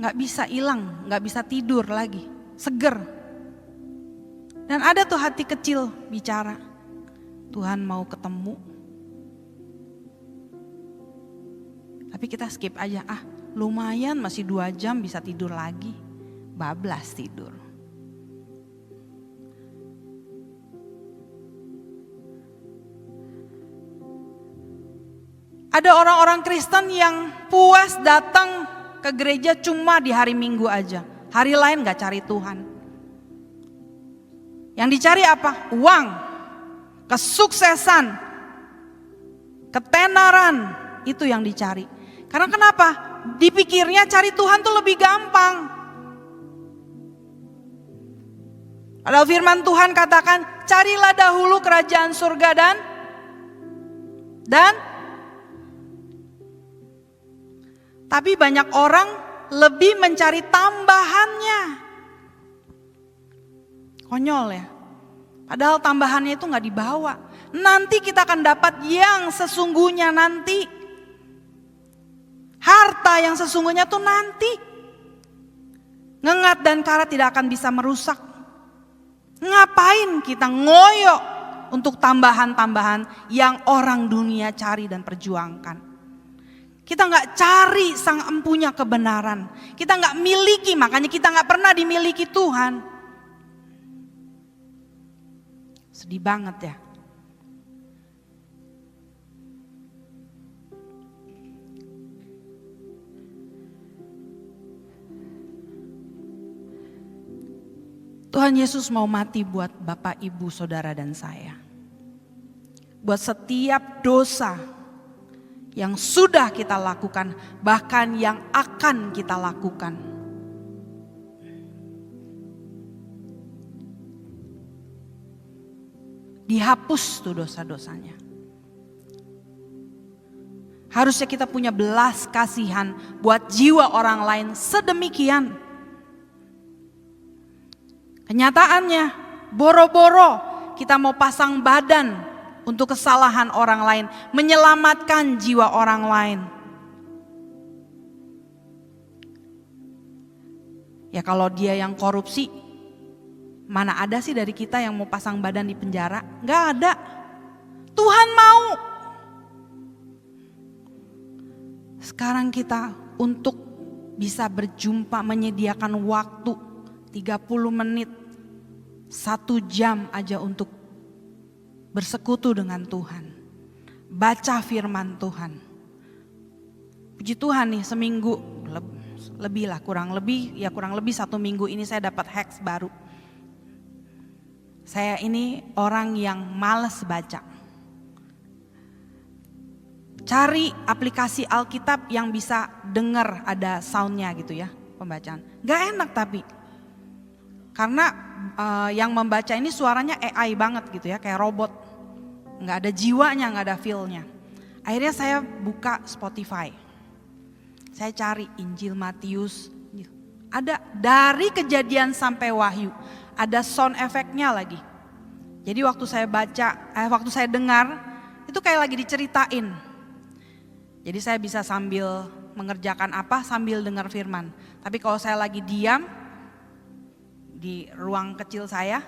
gak bisa hilang, gak bisa tidur lagi, seger. Dan ada tuh hati kecil bicara, Tuhan mau ketemu. Tapi kita skip aja, lumayan masih 2 jam bisa tidur lagi, bablas tidur. Ada orang-orang Kristen yang puas datang ke gereja cuma di hari Minggu aja. Hari lain gak cari Tuhan. Yang dicari apa? Uang, kesuksesan, ketenaran, itu yang dicari. Karena kenapa? Dipikirnya cari Tuhan tuh lebih gampang. Padahal firman Tuhan katakan, carilah dahulu kerajaan surga dan tapi banyak orang lebih mencari tambahannya. Konyol ya. Padahal tambahannya itu gak dibawa. Nanti kita akan dapat yang sesungguhnya nanti. Harta yang sesungguhnya tuh nanti. Ngengat dan karat tidak akan bisa merusak. Ngapain kita ngoyo untuk tambahan-tambahan yang orang dunia cari dan perjuangkan. Kita gak cari sang empunya kebenaran. Kita gak miliki, makanya kita gak pernah dimiliki Tuhan. Sedih banget ya. Tuhan Yesus mau mati buat Bapak, Ibu, Saudara dan saya. Buat setiap dosa yang sudah kita lakukan, bahkan yang akan kita lakukan. Dihapus tuh dosa-dosanya. Harusnya kita punya belas kasihan buat jiwa orang lain sedemikian. Kenyataannya, boro-boro kita mau pasang badan untuk kesalahan orang lain, menyelamatkan jiwa orang lain. Ya kalau dia yang korupsi, mana ada sih dari kita yang mau pasang badan di penjara? Gak ada. Tuhan mau. Sekarang kita untuk bisa berjumpa, menyediakan waktu 30 menit, 1 jam aja untuk bersekutu dengan Tuhan, baca firman Tuhan. Puji Tuhan nih, seminggu lebih lah, kurang lebih 1 minggu ini saya dapat hacks baru. Saya ini orang yang malas baca. Cari aplikasi Alkitab yang bisa dengar ada soundnya gitu ya, pembacaan. Gak enak tapi, karena yang membaca ini suaranya AI banget gitu ya, kayak robot. Gak ada jiwanya, gak ada feel-nya. Akhirnya saya buka Spotify. Saya cari Injil Matius. Ada dari Kejadian sampai Wahyu. Ada sound efeknya lagi. Jadi waktu saya baca, waktu saya dengar, itu kayak lagi diceritain. Jadi saya bisa sambil mengerjakan apa, sambil dengar firman. Tapi kalau saya lagi diam, di ruang kecil saya,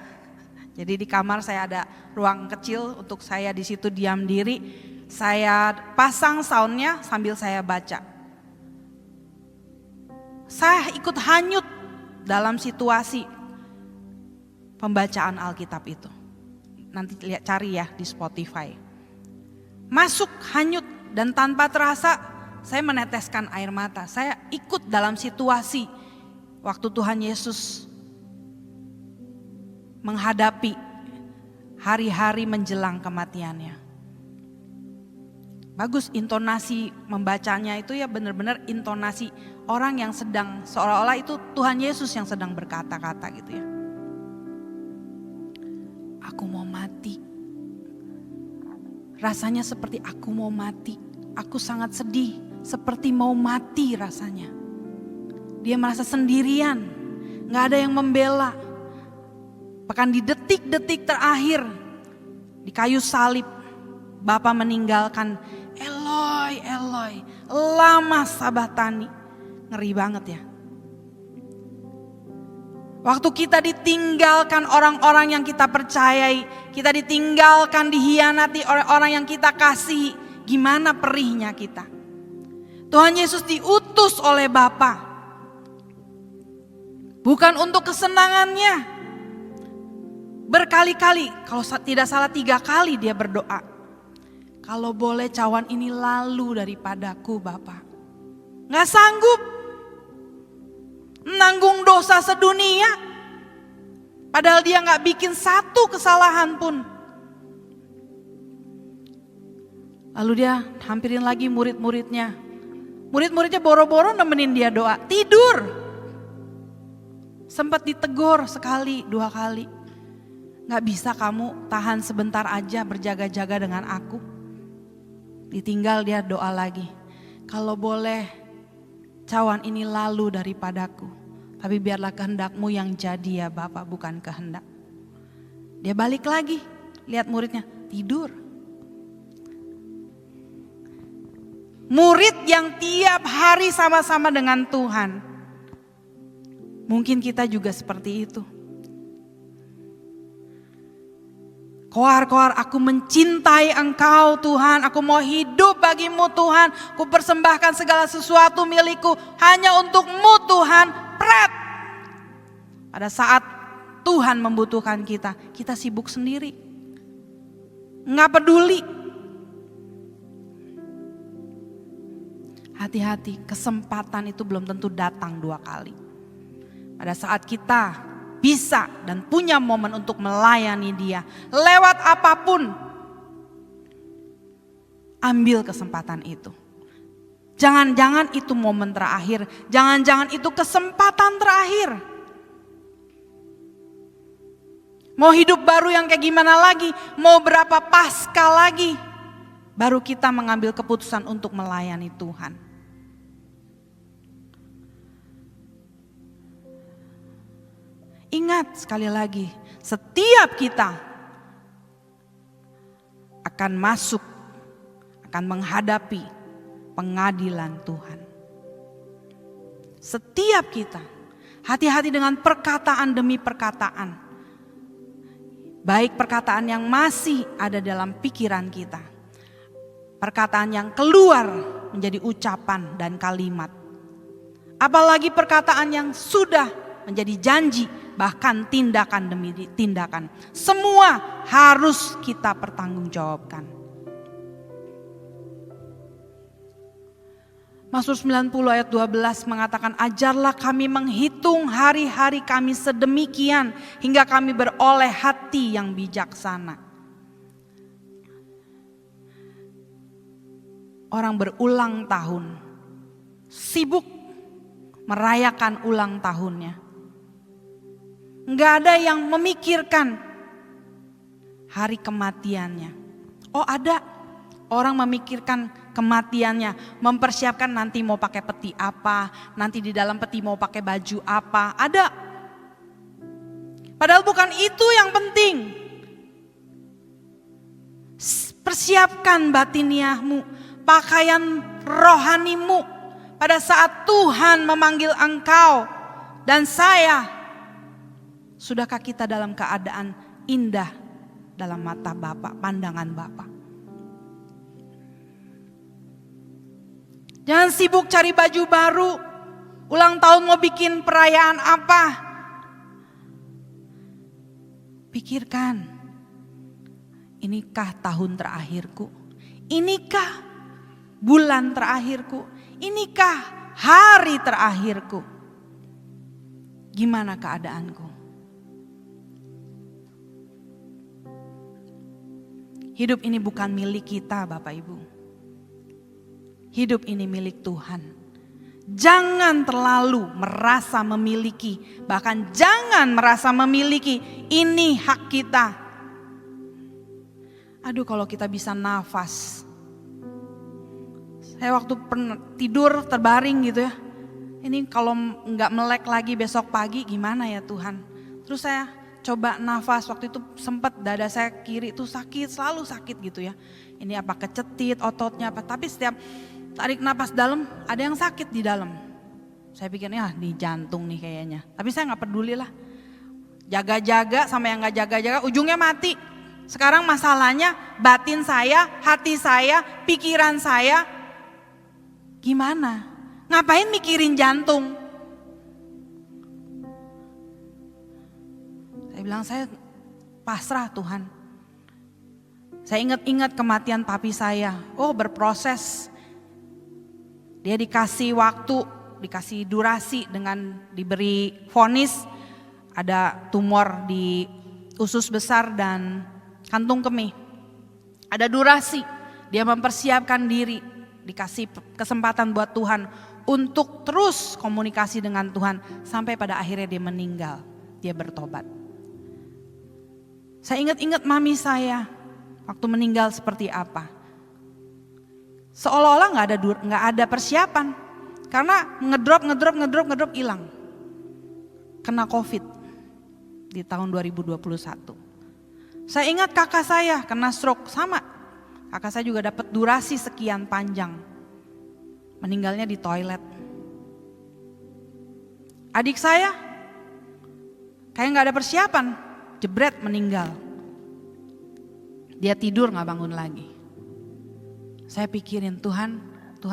jadi di kamar saya ada ruang kecil untuk saya di situ diam diri, saya pasang soundnya sambil saya baca. Saya ikut hanyut dalam situasi pembacaan Alkitab itu. Nanti lihat, cari ya di Spotify. Masuk hanyut dan tanpa terasa saya meneteskan air mata. Saya ikut dalam situasi waktu Tuhan Yesus menghadapi hari-hari menjelang kematiannya. Bagus intonasi membacanya itu ya, benar-benar intonasi orang yang sedang, seolah-olah itu Tuhan Yesus yang sedang berkata-kata gitu ya. Aku mau mati. Rasanya seperti aku mau mati. Aku sangat sedih, seperti mau mati rasanya. Dia merasa sendirian, gak ada yang membela. Bahkan di detik-detik terakhir di kayu salib, Bapa meninggalkan, Eloi, Eloi, lama sabatani. Ngeri banget ya. Waktu kita ditinggalkan orang-orang yang kita percayai, kita ditinggalkan, dihianati oleh orang yang kita kasihi, gimana perihnya kita. Tuhan Yesus diutus oleh Bapa, bukan untuk kesenangannya. Berkali-kali, kalau tidak salah 3 kali dia berdoa. Kalau boleh cawan ini lalu daripadaku Bapa. Gak sanggup menanggung dosa sedunia. Padahal dia gak bikin satu kesalahan pun. Lalu dia hampirin lagi murid-muridnya. Murid-muridnya boro-boro nemenin dia doa. Tidur. Sempat ditegur sekali, 2 kali. Gak bisa kamu tahan sebentar aja berjaga-jaga dengan aku. Ditinggal dia doa lagi. Kalau boleh cawan ini lalu daripadaku, tapi biarlah kehendakmu yang jadi ya Bapa, bukan kehendak. Dia balik lagi, lihat muridnya tidur. Murid yang tiap hari sama-sama dengan Tuhan. Mungkin kita juga seperti itu. Koar-koar, aku mencintai Engkau Tuhan, aku mau hidup bagimu Tuhan, aku persembahkan segala sesuatu milikku hanya untuk-Mu Tuhan. Pret. Pada saat Tuhan membutuhkan kita, kita sibuk sendiri. Nggak peduli. Hati-hati, kesempatan itu belum tentu datang 2 kali. Pada saat kita bisa dan punya momen untuk melayani Dia lewat apapun, ambil kesempatan itu. Jangan-jangan itu momen terakhir, jangan-jangan itu kesempatan terakhir. Mau hidup baru yang kayak gimana lagi, mau berapa pasca lagi, baru kita mengambil keputusan untuk melayani Tuhan. Ingat sekali lagi, setiap kita akan masuk, akan menghadapi pengadilan Tuhan. Setiap kita, hati-hati dengan perkataan demi perkataan. Baik perkataan yang masih ada dalam pikiran kita, perkataan yang keluar menjadi ucapan dan kalimat. Apalagi perkataan yang sudah menjadi janji, bahkan tindakan demi tindakan. Semua harus kita pertanggungjawabkan. Mazmur 90 ayat 12 mengatakan, ajarlah kami menghitung hari-hari kami sedemikian hingga kami beroleh hati yang bijaksana. Orang berulang tahun sibuk merayakan ulang tahunnya. Nggak ada yang memikirkan hari kematiannya. Oh ada, orang memikirkan kematiannya, mempersiapkan nanti mau pakai peti apa, nanti di dalam peti mau pakai baju apa, ada. Padahal bukan itu yang penting. Persiapkan batiniahmu, pakaian rohanimu pada saat Tuhan memanggil engkau dan saya. Sudahkah kita dalam keadaan indah dalam mata Bapa, pandangan Bapa? Jangan sibuk cari baju baru, ulang tahun mau bikin perayaan apa. Pikirkan, inikah tahun terakhirku? Inikah bulan terakhirku? Inikah hari terakhirku? Gimana keadaanku? Hidup ini bukan milik kita Bapak Ibu. Hidup ini milik Tuhan. Jangan terlalu merasa memiliki, bahkan jangan merasa memiliki ini hak kita. Aduh kalau kita bisa nafas. Saya waktu tidur terbaring gitu ya. Ini kalau nggak melek lagi besok pagi gimana ya Tuhan. Terus saya coba nafas, waktu itu sempat dada saya kiri itu sakit, selalu sakit gitu ya. Ini apa kecetit ototnya apa, tapi setiap tarik nafas dalam ada yang sakit di dalam. Saya pikir ya di jantung nih kayaknya, tapi saya nggak peduli lah. Jaga-jaga sama yang nggak jaga-jaga ujungnya mati. Sekarang masalahnya batin saya, hati saya, pikiran saya gimana? Ngapain mikirin jantung? Saya bilang saya pasrah Tuhan. Saya ingat-ingat kematian papi saya. Oh berproses. Dia dikasih waktu, dikasih durasi dengan diberi vonis. Ada tumor di usus besar dan kantung kemih. Ada durasi. Dia mempersiapkan diri. Dikasih kesempatan buat Tuhan untuk terus komunikasi dengan Tuhan. Sampai pada akhirnya dia meninggal. Dia bertobat. Saya ingat-ingat mami saya waktu meninggal seperti apa. Seolah-olah nggak ada persiapan karena ngedrop hilang. Kena COVID di tahun 2021. Saya ingat kakak saya kena stroke sama. Kakak saya juga dapat durasi sekian panjang. Meninggalnya di toilet. Adik saya kayak nggak ada persiapan. Jebret meninggal. Dia tidur gak bangun lagi. Saya pikirin Tuhan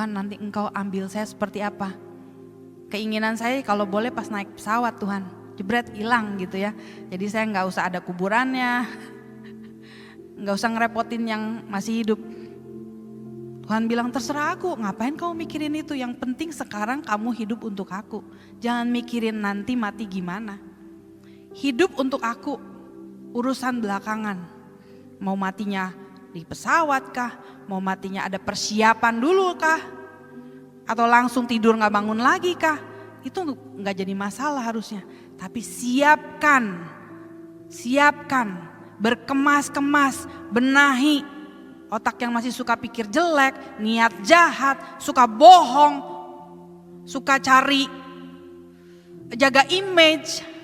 nanti engkau ambil saya seperti apa. Keinginan saya kalau boleh pas naik pesawat Tuhan. Jebret hilang gitu ya. Jadi saya gak usah ada kuburannya. Gak usah ngerepotin yang masih hidup. Tuhan bilang terserah aku, ngapain kamu mikirin itu. Yang penting sekarang kamu hidup untuk aku. Jangan mikirin nanti mati gimana. Hidup untuk aku. Urusan belakangan, mau matinya di pesawat kah, mau matinya ada persiapan dulu kah, atau langsung tidur gak bangun lagi kah, itu gak jadi masalah harusnya. Tapi siapkan, berkemas-kemas, benahi otak yang masih suka pikir jelek, niat jahat, suka bohong, suka cari, jaga image,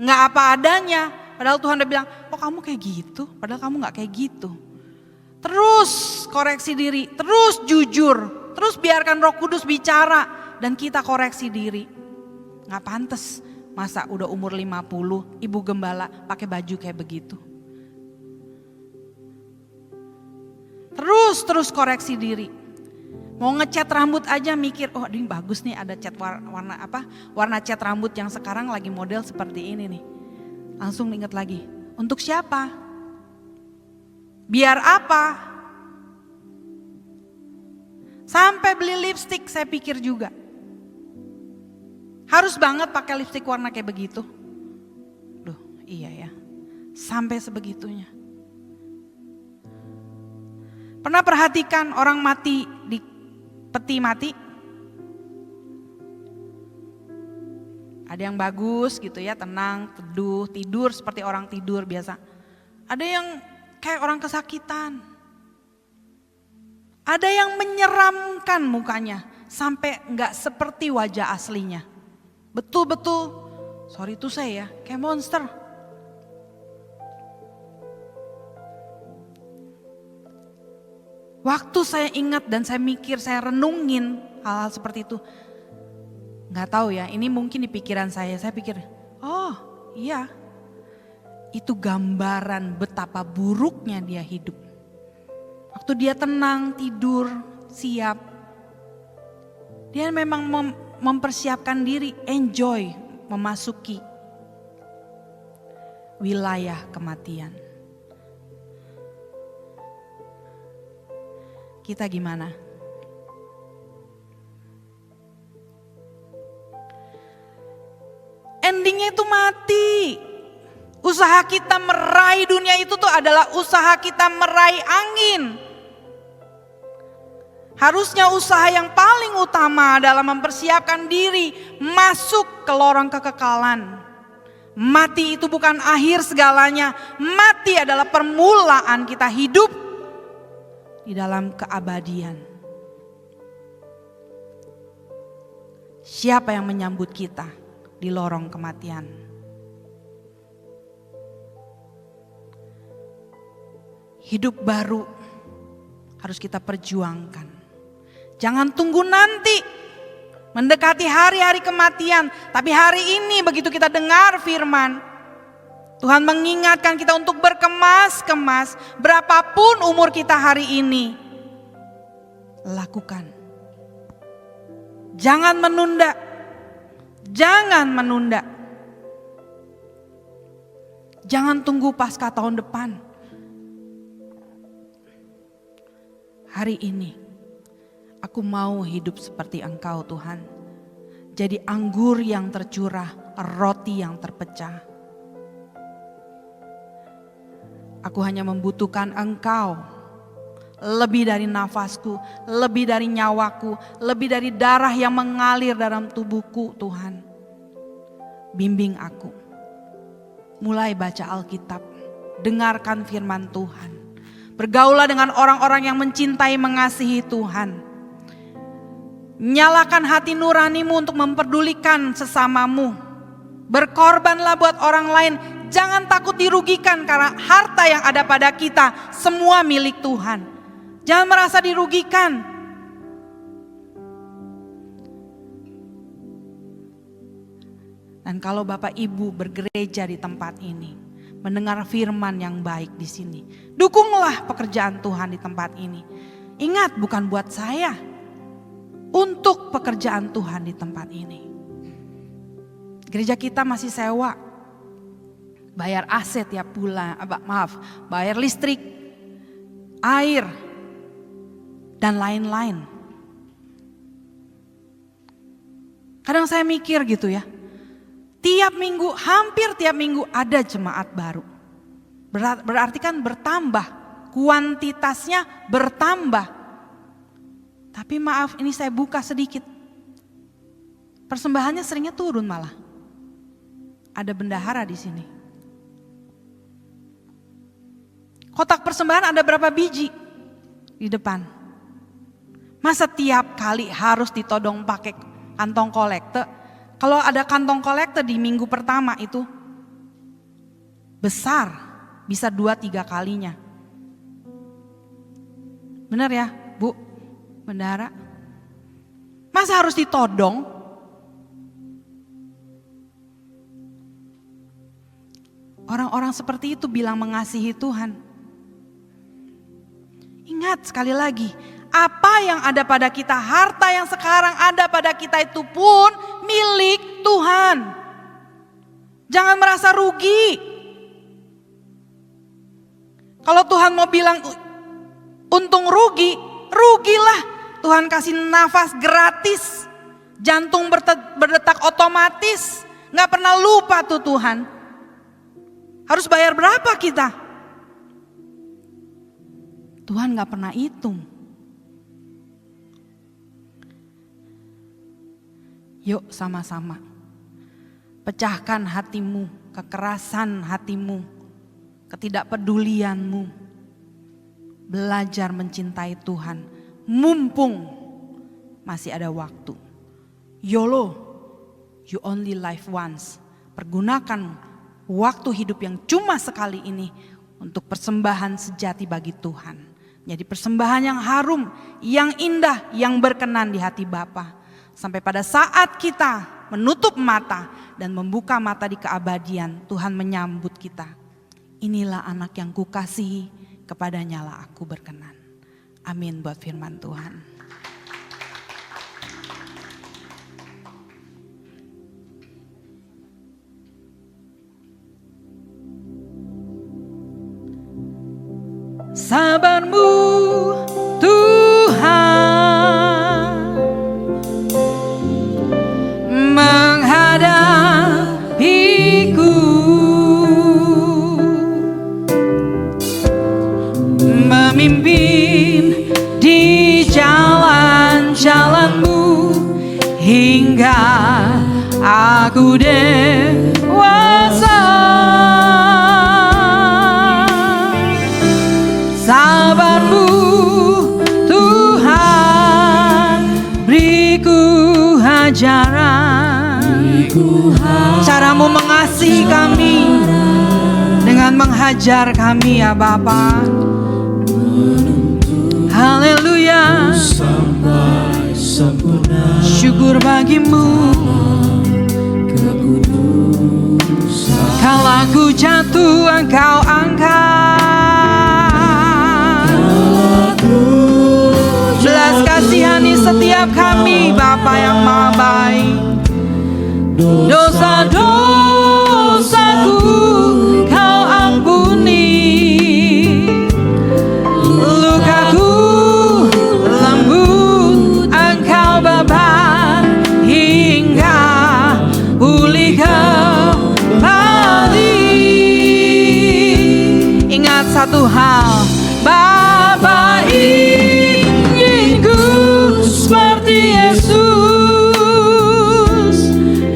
nggak apa adanya, padahal Tuhan udah bilang, oh kamu kayak gitu, padahal kamu nggak kayak gitu. Terus koreksi diri, terus jujur, terus biarkan Roh Kudus bicara dan kita koreksi diri. Nggak pantas, masa udah umur 50, ibu gembala pakai baju kayak begitu. Terus koreksi diri. Mau ngecat rambut aja mikir, oh ini bagus nih ada cat warna cat rambut yang sekarang lagi model seperti ini nih. Langsung ingat lagi, untuk siapa? Biar apa? Sampai beli lipstik saya pikir juga. Harus banget pakai lipstik warna kayak begitu. Duh iya ya, sampai sebegitunya. Pernah perhatikan orang mati di peti mati? Ada yang bagus gitu ya, tenang, teduh, tidur seperti orang tidur biasa. Ada yang kayak orang kesakitan. Ada yang menyeramkan mukanya sampai nggak seperti wajah aslinya. Betul-betul, sorry to say ya, kayak monster. Waktu saya ingat dan saya mikir, saya renungin hal-hal seperti itu. Gak tahu ya, ini mungkin di pikiran saya pikir, oh iya, itu gambaran betapa buruknya dia hidup. Waktu dia tenang, tidur, siap. Dia memang mempersiapkan diri, enjoy memasuki wilayah kematian. Kita gimana? Endingnya itu mati. Usaha kita meraih dunia itu tuh adalah usaha kita meraih angin. Harusnya usaha yang paling utama adalah mempersiapkan diri masuk ke lorong kekekalan. Mati itu bukan akhir segalanya. Mati adalah permulaan kita hidup di dalam keabadian. Siapa yang menyambut kita di lorong kematian? Hidup baru harus kita perjuangkan. Jangan tunggu nanti mendekati hari-hari kematian, tapi hari ini begitu kita dengar firman, Tuhan mengingatkan kita untuk berkemas-kemas. Berapapun umur kita hari ini, lakukan. Jangan menunda. Jangan menunda. Jangan tunggu pasca tahun depan. Hari ini, aku mau hidup seperti Engkau Tuhan. Jadi anggur yang tercurah, roti yang terpecah. Aku hanya membutuhkan Engkau. Lebih dari nafasku, lebih dari nyawaku, lebih dari darah yang mengalir dalam tubuhku Tuhan. Bimbing aku. Mulai baca Alkitab, dengarkan firman Tuhan. Bergaulah dengan orang-orang yang mencintai, mengasihi Tuhan. Nyalakan hati nuranimu untuk memperdulikan sesamamu. Berkorbanlah buat orang lain. Jangan takut dirugikan karena harta yang ada pada kita semua milik Tuhan. Jangan merasa dirugikan. Dan kalau Bapak Ibu bergereja di tempat ini, mendengar firman yang baik di sini, dukunglah pekerjaan Tuhan di tempat ini. Ingat, bukan buat saya, untuk pekerjaan Tuhan di tempat ini. Gereja kita masih sewa, bayar AC tiap bulan, bayar listrik, air, dan lain-lain. Kadang saya mikir gitu ya, tiap minggu, hampir tiap minggu ada jemaat baru. Berarti kan bertambah, kuantitasnya bertambah. Tapi maaf, ini saya buka sedikit. Persembahannya seringnya turun malah. Ada bendahara di sini. Kotak persembahan ada berapa biji di depan? Masa tiap kali harus ditodong pakai kantong kolekte? Kalau ada kantong kolekte di minggu pertama itu besar, bisa 2-3 kalinya. Benar ya Bu, bendahara? Masa harus ditodong? Orang-orang seperti itu bilang mengasihi Tuhan. Ingat sekali lagi, apa yang ada pada kita, harta yang sekarang ada pada kita itu pun milik Tuhan. Jangan merasa rugi. Kalau Tuhan mau bilang untung rugi, rugilah. Tuhan kasih nafas gratis, jantung berdetak otomatis. Gak pernah lupa tuh Tuhan. Harus bayar berapa kita? Tuhan gak pernah hitung. Yuk sama-sama pecahkan hatimu, kekerasan hatimu, ketidakpedulianmu. Belajar mencintai Tuhan, mumpung masih ada waktu. YOLO, you only live once. Pergunakan waktu hidup yang cuma sekali ini untuk persembahan sejati bagi Tuhan. Jadi persembahan yang harum, yang indah, yang berkenan di hati Bapa. Sampai pada saat kita menutup mata dan membuka mata di keabadian, Tuhan menyambut kita. Inilah anak yang kukasihi, kepadanya lah aku berkenan. Amin buat firman Tuhan. Sabarmu Tuhan menghadapiku, memimpin di jalan-jalanmu hingga aku dewasa. Sabarmu Tuhan, beriku ajaran, caramu mengasihi kami dengan menghajar kami ya Bapa. Haleluya. sampai sempurna. Syukur bagimu. Kalau aku jatuh, Engkau angkat. Belas kasihani setiap kami, Bapa yang Maha Baik. Dosa-dosaku Kau ampuni, lukaku lembut Engkau babat, hingga pulih kembali. Ingat satu hal, Bapa inginku seperti Yesus,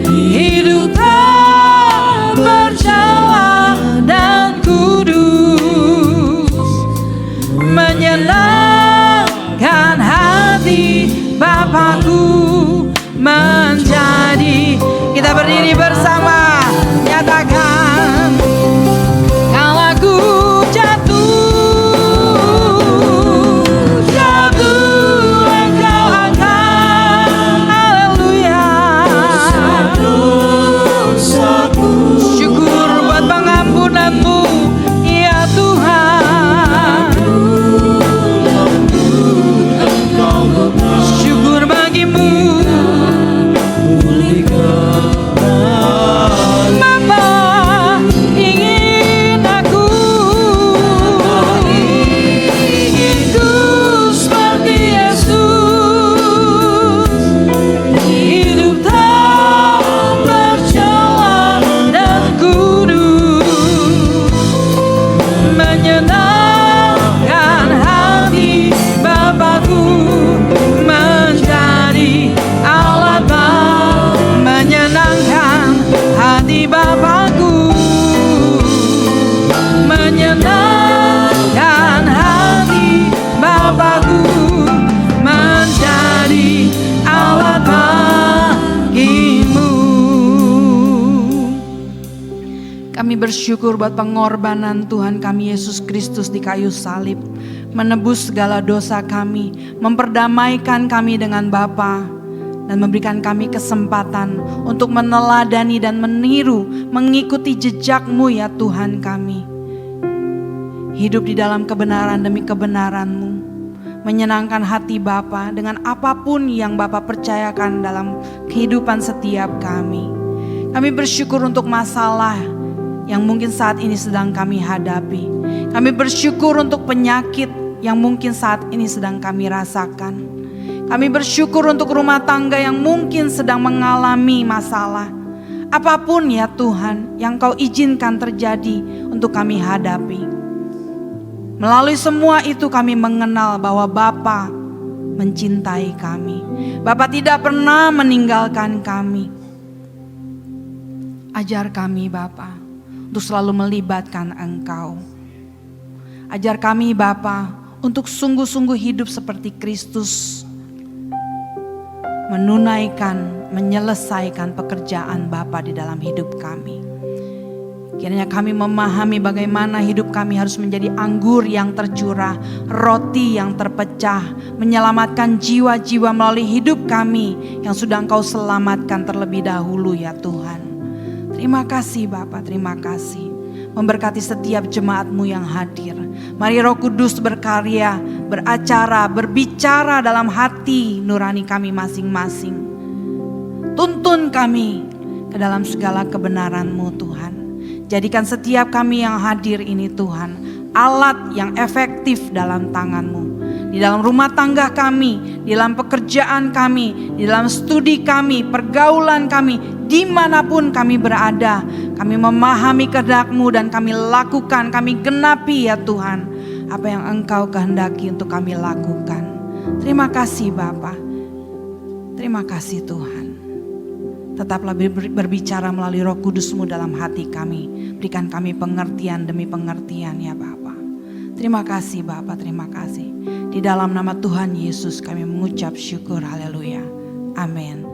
hidup tak bercela dan kudus, menyenangkan hati Bapakku menjadi. Kita berdiri bersama, nyatakan, kalau aku jatuh, Engkau angkat. Haleluya. Syukur buat pengampunan-Mu, ya Tuhan. Syukur bagimu, Bapa ingin aku seperti Yesus, hidup tak bercela dan kudus, menyenangkan hati Bapakku menjadi alat menyenangkan hati Bapakku, menyenangkan hati Bapakku menjadi alat bagimu. Kami bersyukur buat pengorbanan Tuhan kami Yesus Kristus di kayu salib, menebus segala dosa kami, memperdamaikan kami dengan Bapa, dan memberikan kami kesempatan untuk meneladani dan meniru, mengikuti jejak-Mu ya Tuhan kami. Hidup di dalam kebenaran demi kebenaran-Mu, menyenangkan hati Bapa dengan apapun yang Bapa percayakan dalam kehidupan setiap kami. Kami bersyukur untuk masalah yang mungkin saat ini sedang kami hadapi. Kami bersyukur untuk penyakit yang mungkin saat ini sedang kami rasakan. Kami bersyukur untuk rumah tangga yang mungkin sedang mengalami masalah. Apapun ya Tuhan yang Kau izinkan terjadi untuk kami hadapi. Melalui semua itu kami mengenal bahwa Bapa mencintai kami. Bapa tidak pernah meninggalkan kami. Ajar kami Bapa untuk selalu melibatkan Engkau. Ajar kami Bapa untuk sungguh-sungguh hidup seperti Kristus, menunaikan, menyelesaikan pekerjaan Bapa di dalam hidup kami. Kiranya kami memahami bagaimana hidup kami harus menjadi anggur yang tercurah, roti yang terpecah, menyelamatkan jiwa-jiwa melalui hidup kami yang sudah Engkau selamatkan terlebih dahulu ya Tuhan. Terima kasih Bapa, terima kasih. Memberkati setiap jemaat-Mu yang hadir. Mari Roh Kudus berkarya, beracara, berbicara dalam hati nurani kami masing-masing. Tuntun kami ke dalam segala kebenaran-Mu Tuhan. Jadikan setiap kami yang hadir ini Tuhan, alat yang efektif dalam tangan-Mu. Di dalam rumah tangga kami, di dalam pekerjaan kami, di dalam studi kami, pergaulan kami, dimanapun kami berada, kami memahami kehendak-Mu dan kami lakukan, kami genapi ya Tuhan, apa yang Engkau kehendaki untuk kami lakukan. Terima kasih Bapa, terima kasih Tuhan. Tetaplah berbicara melalui Roh Kudus-Mu dalam hati kami, berikan kami pengertian demi pengertian ya Bapa. Terima kasih Bapa, terima kasih. Di dalam nama Tuhan Yesus kami mengucap syukur, haleluya, amin.